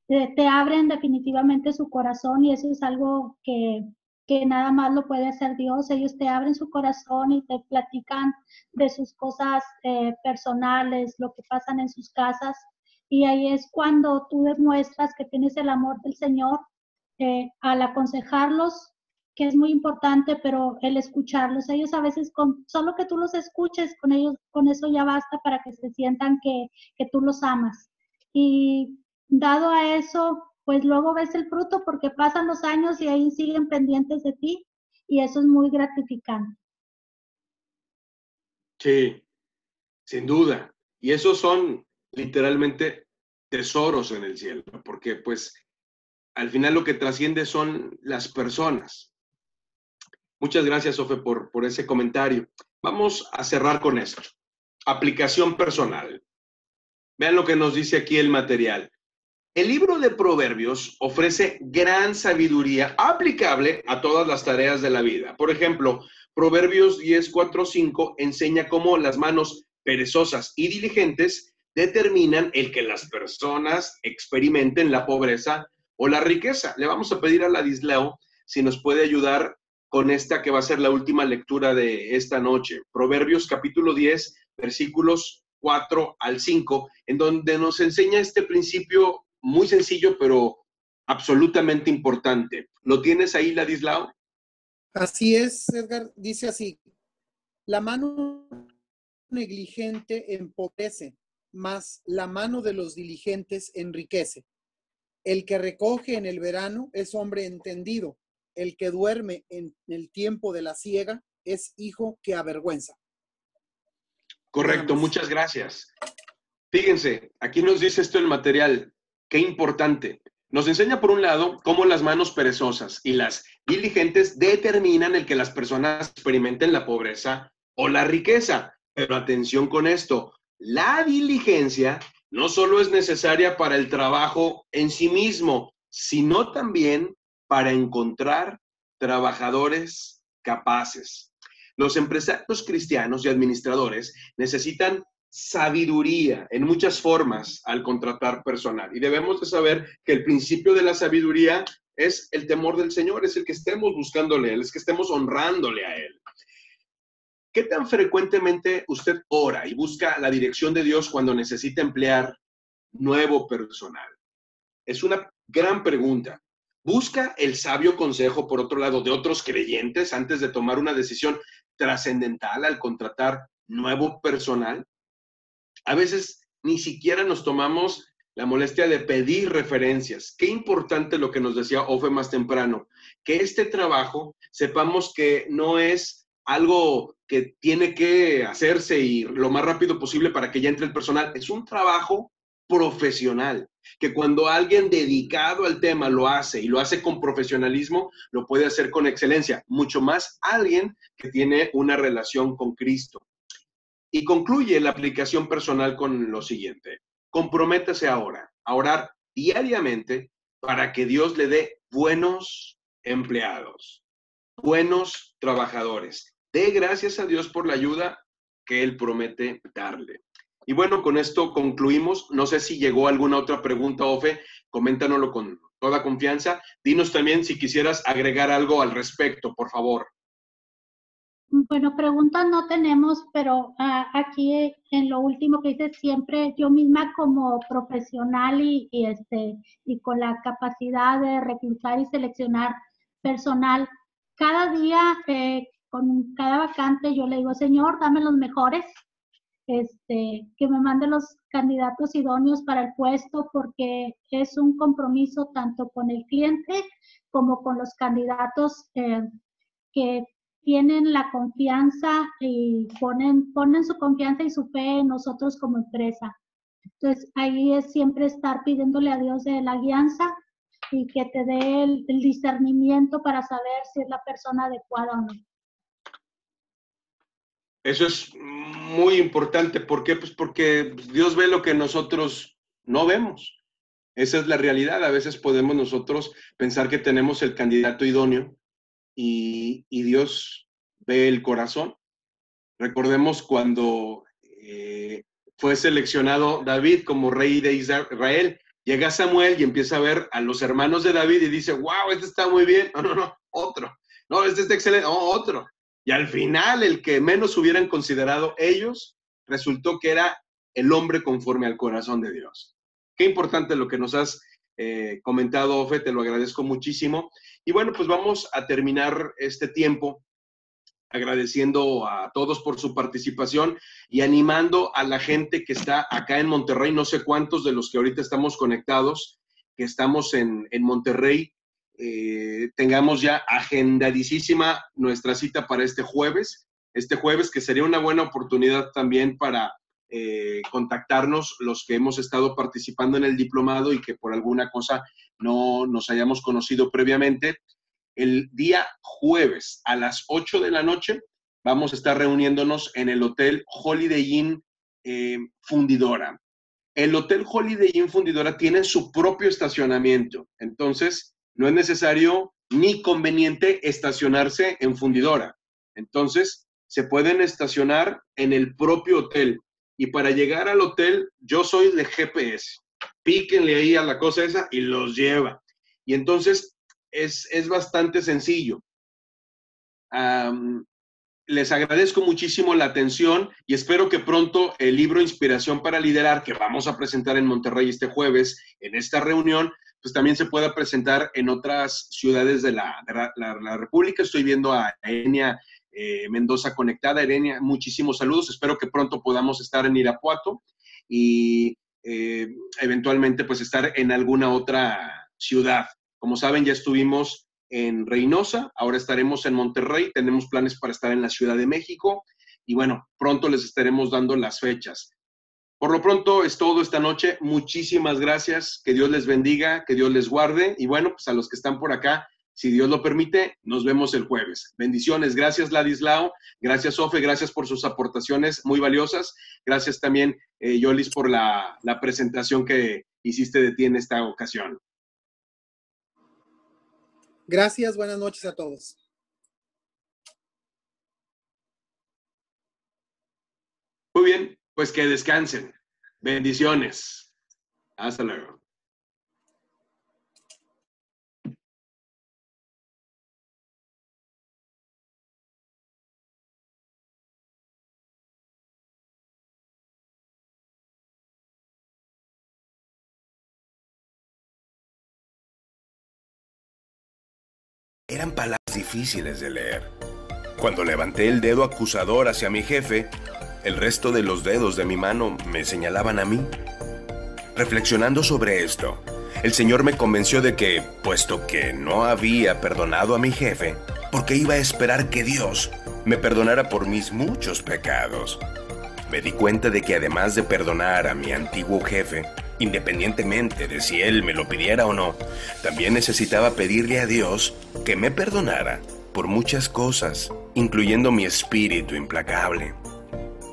te abren definitivamente su corazón, y eso es algo que nada más lo puede hacer Dios. Ellos te abren su corazón y te platican de sus cosas personales, lo que pasan en sus casas, y ahí es cuando tú demuestras que tienes el amor del Señor, al aconsejarlos, que es muy importante, pero el escucharlos. Ellos a veces, solo que tú los escuches, con ellos, con eso ya basta para que se sientan que tú los amas. Y dado a eso, pues luego ves el fruto porque pasan los años y ahí siguen pendientes de ti y eso es muy gratificante. Sí, sin duda. Y esos son literalmente tesoros en el cielo, porque pues al final lo que trasciende son las personas. Muchas gracias, Sofe, por ese comentario. Vamos a cerrar con esto. Aplicación personal. Vean lo que nos dice aquí el material. El libro de Proverbios ofrece gran sabiduría aplicable a todas las tareas de la vida. Por ejemplo, Proverbios 10:4-5 enseña cómo las manos perezosas y diligentes determinan el que las personas experimenten la pobreza o la riqueza. Le vamos a pedir a Ladislao si nos puede ayudar con esta que va a ser la última lectura de esta noche. Proverbios capítulo 10, versículos 4-5, en donde nos enseña este principio muy sencillo, pero absolutamente importante. ¿Lo tienes ahí, Ladislao? Así es, Edgar. Dice así: la mano negligente empobrece, mas la mano de los diligentes enriquece. El que recoge en el verano es hombre entendido. El que duerme en el tiempo de la siega es hijo que avergüenza. Correcto, muchas gracias. Fíjense, aquí nos dice esto el material. Qué importante. Nos enseña, por un lado, cómo las manos perezosas y las diligentes determinan el que las personas experimenten la pobreza o la riqueza. Pero atención con esto, la diligencia no solo es necesaria para el trabajo en sí mismo, sino también para encontrar trabajadores capaces. Los empresarios cristianos y administradores necesitan sabiduría en muchas formas al contratar personal. Y debemos de saber que el principio de la sabiduría es el temor del Señor, es el que estemos buscándole a Él, es que estemos honrándole a Él. ¿Qué tan frecuentemente usted ora y busca la dirección de Dios cuando necesita emplear nuevo personal? Es una gran pregunta. ¿Busca el sabio consejo, por otro lado, de otros creyentes antes de tomar una decisión trascendental al contratar nuevo personal? A veces ni siquiera nos tomamos la molestia de pedir referencias. Qué importante lo que nos decía Ofe más temprano, que este trabajo sepamos que no es algo que tiene que hacerse y lo más rápido posible para que ya entre el personal. Es un trabajo profesional, que cuando alguien dedicado al tema lo hace y lo hace con profesionalismo, lo puede hacer con excelencia, mucho más alguien que tiene una relación con Cristo. Y concluye la aplicación personal con lo siguiente: comprométase ahora a orar diariamente para que Dios le dé buenos empleados, buenos trabajadores. Dé gracias a Dios por la ayuda que Él promete darle. Y bueno, con esto concluimos. No sé si llegó alguna otra pregunta, Ofe, coméntanoslo con toda confianza. Dinos también si quisieras agregar algo al respecto, por favor. Bueno, preguntas no tenemos, pero aquí en lo último que dices, siempre yo misma como profesional y con la capacidad de reclutar y seleccionar personal, cada día con cada vacante yo le digo, Señor, dame los mejores, que me mande los candidatos idóneos para el puesto, porque es un compromiso tanto con el cliente como con los candidatos que tienen la confianza y ponen su confianza y su fe en nosotros como empresa. Entonces, ahí es siempre estar pidiéndole a Dios de la guianza y que te dé el discernimiento para saber si es la persona adecuada o no. Eso es muy importante. ¿Por qué? Pues porque Dios ve lo que nosotros no vemos. Esa es la realidad. A veces podemos nosotros pensar que tenemos el candidato idóneo y Dios ve el corazón. Recordemos cuando fue seleccionado David como rey de Israel. Llega Samuel y empieza a ver a los hermanos de David y dice, wow, este está muy bien. No, otro. No, este está excelente. Otro. Y al final, el que menos hubieran considerado ellos, resultó que era el hombre conforme al corazón de Dios. Qué importante lo que nos has comentado, Ofe, te lo agradezco muchísimo. Y bueno, pues vamos a terminar este tiempo agradeciendo a todos por su participación y animando a la gente que está acá en Monterrey, no sé cuántos de los que ahorita estamos conectados, que estamos en Monterrey, tengamos ya agendadísima nuestra cita para este jueves, que sería una buena oportunidad también para contactarnos los que hemos estado participando en el diplomado y que por alguna cosa no nos hayamos conocido previamente. El día jueves a las 8 de la noche vamos a estar reuniéndonos en el Hotel Holiday Inn Fundidora. El Hotel Holiday Inn Fundidora tiene su propio estacionamiento, entonces no es necesario ni conveniente estacionarse en Fundidora. Entonces se pueden estacionar en el propio hotel y para llegar al hotel yo soy de GPS. Píquenle ahí a la cosa esa y los lleva. Y entonces es bastante sencillo. Les agradezco muchísimo la atención y espero que pronto el libro Inspiración para Liderar, que vamos a presentar en Monterrey este jueves en esta reunión, pues también se pueda presentar en otras ciudades de la República. Estoy viendo a Erenia Mendoza conectada. Erenia, muchísimos saludos. Espero que pronto podamos estar en Irapuato y eventualmente pues estar en alguna otra ciudad. Como saben, ya estuvimos en Reynosa, ahora estaremos en Monterrey, tenemos planes para estar en la Ciudad de México y bueno, pronto les estaremos dando las fechas. Por lo pronto es todo esta noche, muchísimas gracias, que Dios les bendiga, que Dios les guarde y bueno, pues a los que están por acá, si Dios lo permite, nos vemos el jueves. Bendiciones, gracias Ladislao, gracias Ofe, gracias por sus aportaciones muy valiosas, gracias también Yolis por la presentación que hiciste de ti en esta ocasión. Gracias, buenas noches a todos. Muy bien, pues que descansen. Bendiciones. Hasta luego. Eran palabras difíciles de leer. Cuando levanté el dedo acusador hacia mi jefe, el resto de los dedos de mi mano me señalaban a mí. Reflexionando sobre esto, el Señor me convenció de que, puesto que no había perdonado a mi jefe, ¿por qué iba a esperar que Dios me perdonara por mis muchos pecados? Me di cuenta de que además de perdonar a mi antiguo jefe, independientemente de si él me lo pidiera o no, también necesitaba pedirle a Dios que me perdonara por muchas cosas, incluyendo mi espíritu implacable.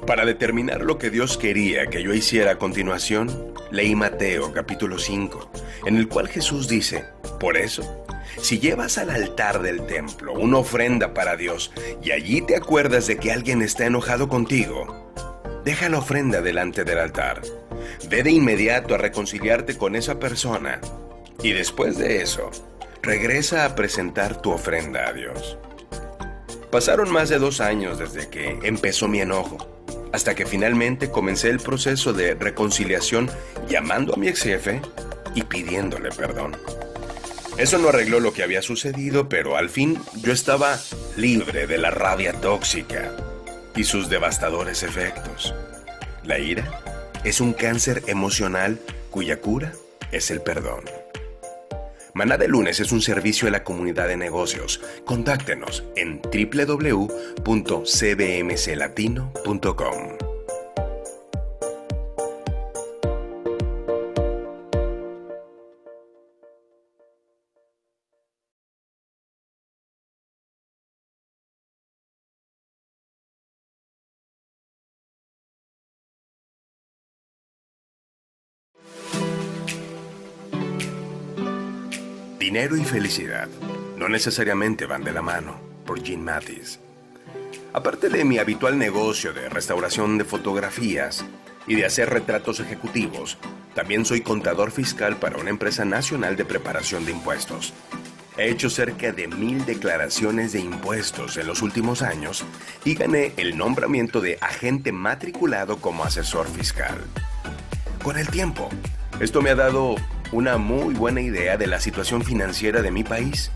Para determinar lo que Dios quería que yo hiciera a continuación, leí Mateo capítulo 5, en el cual Jesús dice: por eso, si llevas al altar del templo una ofrenda para Dios y allí te acuerdas de que alguien está enojado contigo, deja la ofrenda delante del altar. Ve de inmediato a reconciliarte con esa persona y después de eso, regresa a presentar tu ofrenda a Dios. Pasaron más de 2 años desde que empezó mi enojo, hasta que finalmente comencé el proceso de reconciliación llamando a mi ex jefe y pidiéndole perdón. Eso no arregló lo que había sucedido, pero al fin yo estaba libre de la rabia tóxica y sus devastadores efectos. La ira es un cáncer emocional cuya cura es el perdón. Maná de Lunes es un servicio de la comunidad de negocios. Contáctenos en www.cbmclatino.com. Dinero y felicidad no necesariamente van de la mano, por Jim Mattis. Aparte de mi habitual negocio de restauración de fotografías y de hacer retratos ejecutivos, también soy contador fiscal para una empresa nacional de preparación de impuestos. He hecho cerca de 1000 declaraciones de impuestos en los últimos años y gané el nombramiento de agente matriculado como asesor fiscal. Con el tiempo, esto me ha dado una muy buena idea de la situación financiera de mi país.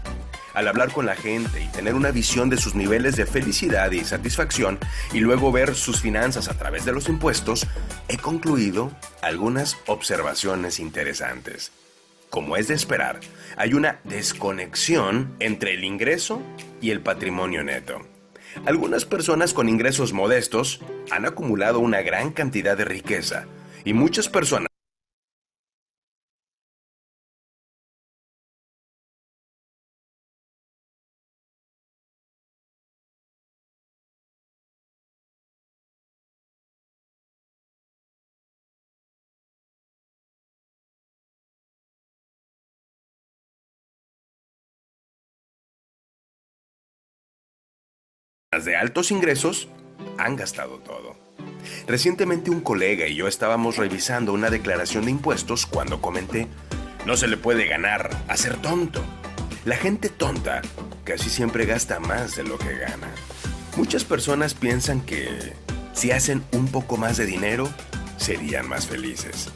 Al hablar con la gente y tener una visión de sus niveles de felicidad y satisfacción y luego ver sus finanzas a través de los impuestos, he concluido algunas observaciones interesantes. Como es de esperar, hay una desconexión entre el ingreso y el patrimonio neto. Algunas personas con ingresos modestos han acumulado una gran cantidad de riqueza y muchas personas de altos ingresos han gastado todo. Recientemente un colega y yo estábamos revisando una declaración de impuestos cuando comenté: no se le puede ganar a ser tonto. La gente tonta casi siempre gasta más de lo que gana. Muchas personas piensan que si hacen un poco más de dinero, serían más felices.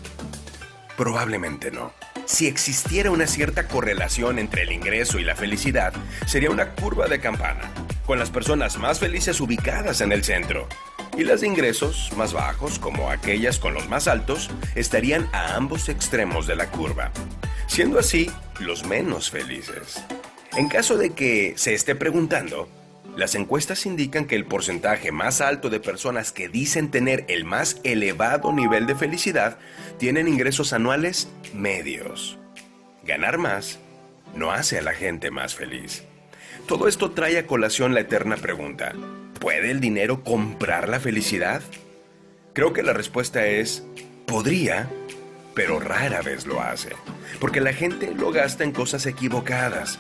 Probablemente no. Si existiera una cierta correlación entre el ingreso y la felicidad, sería una curva de campana, con las personas más felices ubicadas en el centro, y las de ingresos más bajos, como aquellas con los más altos, estarían a ambos extremos de la curva, siendo así los menos felices. En caso de que se esté preguntando, las encuestas indican que el porcentaje más alto de personas que dicen tener el más elevado nivel de felicidad tienen ingresos anuales medios. Ganar más no hace a la gente más feliz. Todo esto trae a colación la eterna pregunta: ¿puede el dinero comprar la felicidad? Creo que la respuesta es: podría, pero rara vez lo hace, porque la gente lo gasta en cosas equivocadas.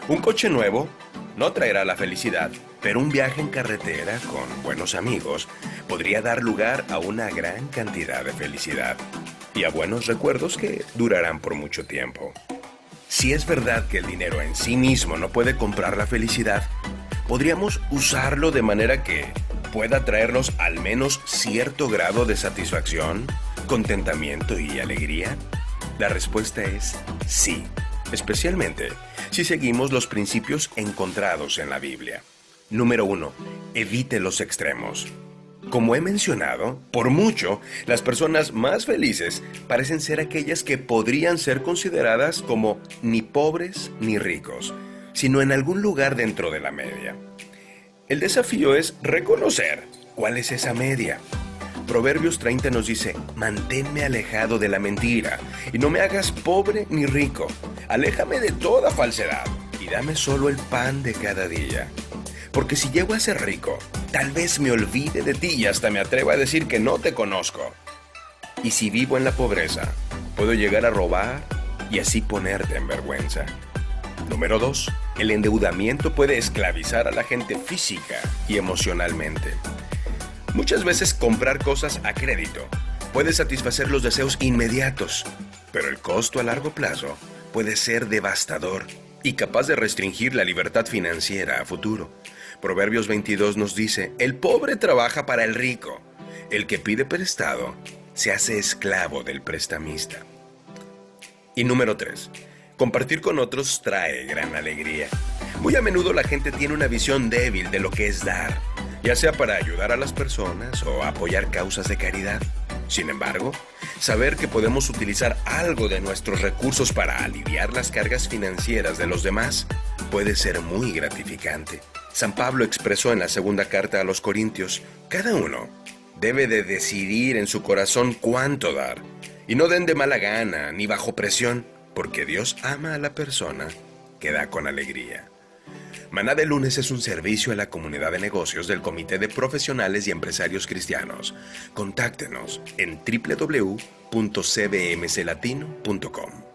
Un coche nuevo no traerá la felicidad, pero un viaje en carretera con buenos amigos podría dar lugar a una gran cantidad de felicidad y a buenos recuerdos que durarán por mucho tiempo. Si es verdad que el dinero en sí mismo no puede comprar la felicidad, ¿podríamos usarlo de manera que pueda traernos al menos cierto grado de satisfacción, contentamiento y alegría? La respuesta es sí, especialmente si seguimos los principios encontrados en la Biblia. Número 1. Evite los extremos. Como he mencionado, por mucho, las personas más felices parecen ser aquellas que podrían ser consideradas como ni pobres ni ricos, sino en algún lugar dentro de la media. El desafío es reconocer cuál es esa media. Proverbios 30 nos dice: manténme alejado de la mentira y no me hagas pobre ni rico. Aléjame de toda falsedad y dame solo el pan de cada día. Porque si llego a ser rico, tal vez me olvide de ti y hasta me atreva a decir que no te conozco. Y si vivo en la pobreza, puedo llegar a robar y así ponerte en vergüenza. Número 2. El endeudamiento puede esclavizar a la gente física y emocionalmente. Muchas veces comprar cosas a crédito puede satisfacer los deseos inmediatos, pero el costo a largo plazo puede ser devastador y capaz de restringir la libertad financiera a futuro. Proverbios 22 nos dice: el pobre trabaja para el rico, el que pide prestado se hace esclavo del prestamista. Y número 3. Compartir con otros trae gran alegría. Muy a menudo la gente tiene una visión débil de lo que es dar, ya sea para ayudar a las personas o apoyar causas de caridad. Sin embargo, saber que podemos utilizar algo de nuestros recursos para aliviar las cargas financieras de los demás puede ser muy gratificante. San Pablo expresó en la segunda carta a los Corintios: cada uno debe de decidir en su corazón cuánto dar, y no den de mala gana ni bajo presión, porque Dios ama a la persona que da con alegría. Maná de Lunes es un servicio a la comunidad de negocios del Comité de Profesionales y Empresarios Cristianos. Contáctenos en www.cbmclatino.com.